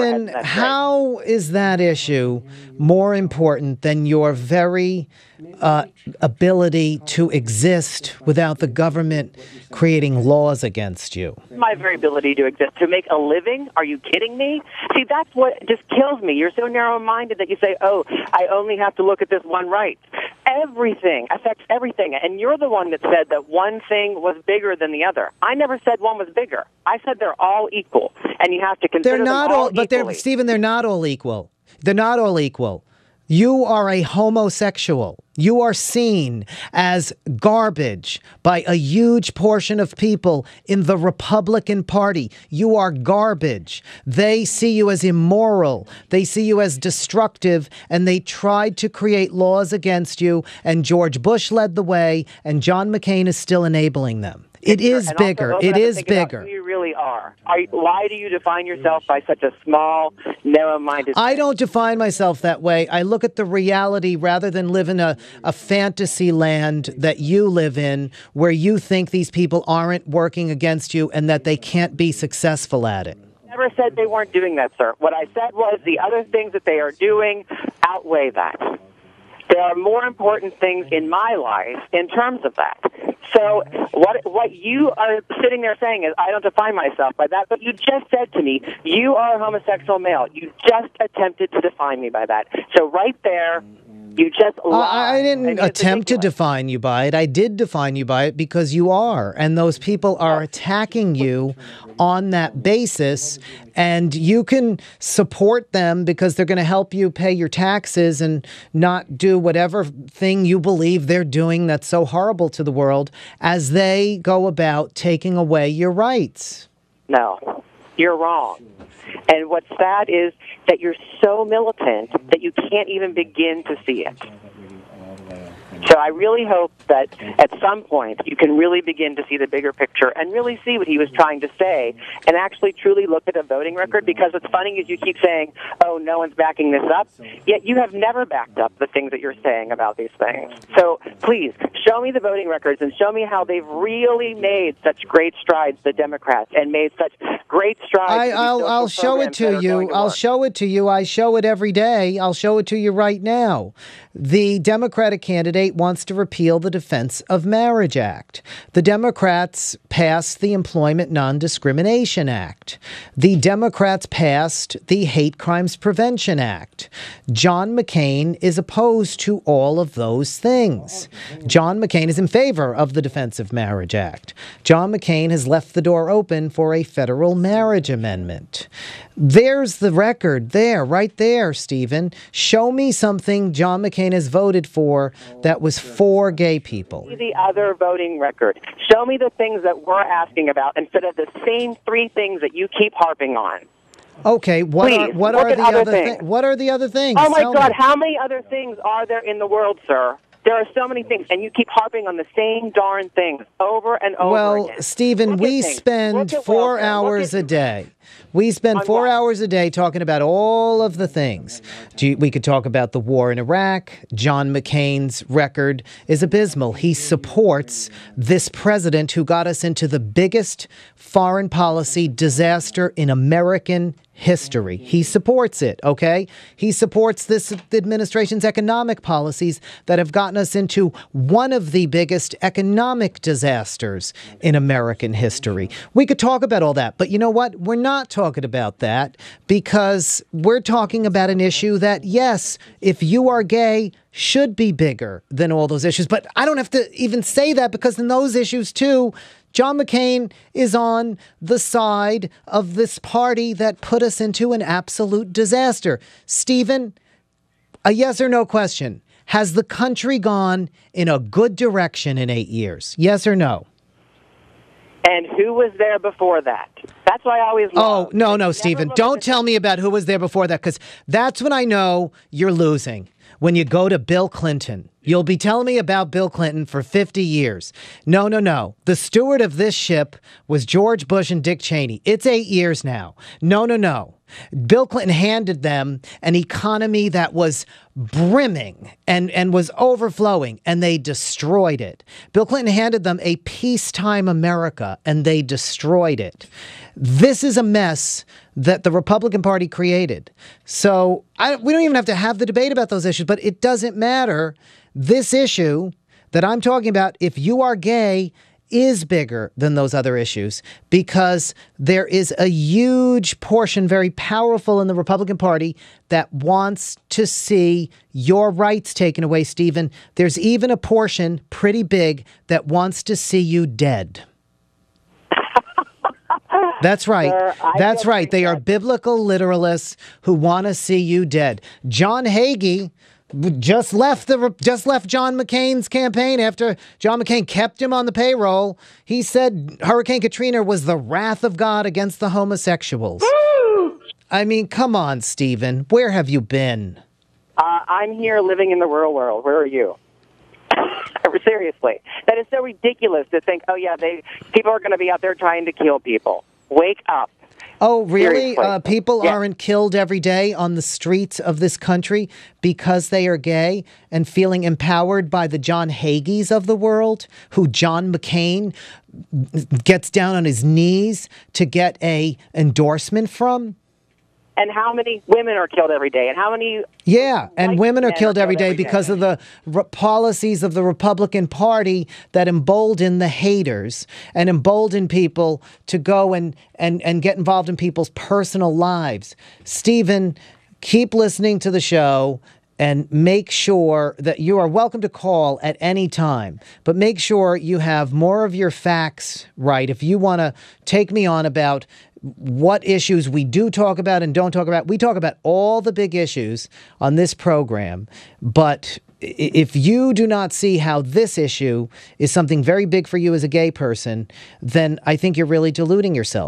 Stephen, how is that issue more important than your very ability to exist without the government creating laws against you? My very ability to exist, to make a living? Are you kidding me? See, that's what just kills me. You're so narrow-minded that you say, oh, I only have to look at this one right. Everything affects everything. And you're the one that said that one thing was bigger than the other. I never said one was bigger. I said they're all equal. And you have to consider them all equally. Stephen, they're not all equal. They're not all equal. You are a homosexual. You are seen as garbage by a huge portion of people in the Republican Party. You are garbage. They see you as immoral. They see you as destructive, and they tried to create laws against you, and George Bush led the way, and John McCain is still enabling them. It is bigger. It is bigger. Who you really are. Why do you define yourself by such a small, narrow-minded? I don't define myself that way. I look at the reality rather than live in a fantasy land that you live in, where you think these people aren't working against you and that they can't be successful at it. Never said they weren't doing that, sir. What I said was the other things that they are doing outweigh that. There are more important things in my life in terms of that. So what you are sitting there saying is, I don't define myself by that, but you just said to me, you are a homosexual male. You just attempted to define me by that. So right there, you just lied. I didn't attempt to define you by it. I did define you by it because you are. And those people are attacking you on that basis. And you can support them because they're going to help you pay your taxes and not do whatever thing you believe they're doing that's so horrible to the world as they go about taking away your rights. No, you're wrong. And what's sad is that you're so militant that you can't even begin to see it. So I really hope that at some point you can really begin to see the bigger picture and really see what he was trying to say and actually truly look at a voting record, because what's funny is you keep saying, oh, no one's backing this up, yet you have never backed up the things that you're saying about these things. So please, show me the voting records and show me how they've really made such great strides, the Democrats, and made such great strides. I'll show it to you. I'll show it to you. I show it every day. I'll show it to you right now. The Democratic candidate wants to repeal the Defense of Marriage Act. The Democrats passed the Employment Non-Discrimination Act. The Democrats passed the Hate Crimes Prevention Act. John McCain is opposed to all of those things. John McCain is in favor of the Defense of Marriage Act. John McCain has left the door open for a federal marriage amendment. There's the record there, right there, Stephen. Show me something John McCain has voted for that was for gay people. The other voting record. Show me the things that we're asking about instead of the same three things that you keep harping on. Okay, what are the other things? Oh my God, how many other things are there in the world, sir? There are so many things, and you keep harping on the same darn things over and over again. Well, Stephen, we spend 4 hours a day. We spend 4 hours a day talking about all of the things. We could talk about the war in Iraq. John McCain's record is abysmal. He supports this president who got us into the biggest foreign policy disaster in American history. He supports it, okay? He supports this administration's economic policies that have gotten us into one of the biggest economic disasters in American history. We could talk about all that, but you know what? We're not talking about that because we're talking about an issue that, yes, if you are gay, should be bigger than all those issues. But I don't have to even say that because in those issues, too, John McCain is on the side of this party that put us into an absolute disaster. Stephen, a yes or no question. Has the country gone in a good direction in 8 years? Yes or no? And who was there before that? That's why I always love. Oh, no, Stephen. Don't tell me about who was there before that, because that's when I know you're losing. When you go to Bill Clinton. You'll be telling me about Bill Clinton for 50 years. No. The steward of this ship was George Bush and Dick Cheney. It's 8 years now. No. Bill Clinton handed them an economy that was brimming and was overflowing, and they destroyed it. Bill Clinton handed them a peacetime America, and they destroyed it. This is a mess that the Republican Party created. So we don't even have to have the debate about those issues, but it doesn't matter. This issue that I'm talking about, if you are gay, is bigger than those other issues, because there is a huge portion, very powerful in the Republican Party, that wants to see your rights taken away, Stephen. There's even a portion, pretty big, that wants to see you dead. That's right. That's right. They are biblical literalists who want to see you dead. John Hagee just left John McCain's campaign after John McCain kept him on the payroll. He said Hurricane Katrina was the wrath of God against the homosexuals. Woo! I mean, come on, Stephen. Where have you been? I'm here living in the real world. Where are you? Seriously. That is so ridiculous to think, people are going to be out there trying to kill people. Wake up. Oh, really? People aren't killed every day on the streets of this country because they are gay and feeling empowered by the John Hagees of the world, who John McCain gets down on his knees to get a endorsement from? And how many women are killed every day? And how many... Yeah, and women are killed every day because of the policies of the Republican Party that embolden the haters and embolden people to go and get involved in people's personal lives. Stephen, keep listening to the show and make sure that you are welcome to call at any time, but make sure you have more of your facts right. If you want to take me on about what issues we do talk about and don't talk about. We talk about all the big issues on this program, but if you do not see how this issue is something very big for you as a gay person, then I think you're really deluding yourself.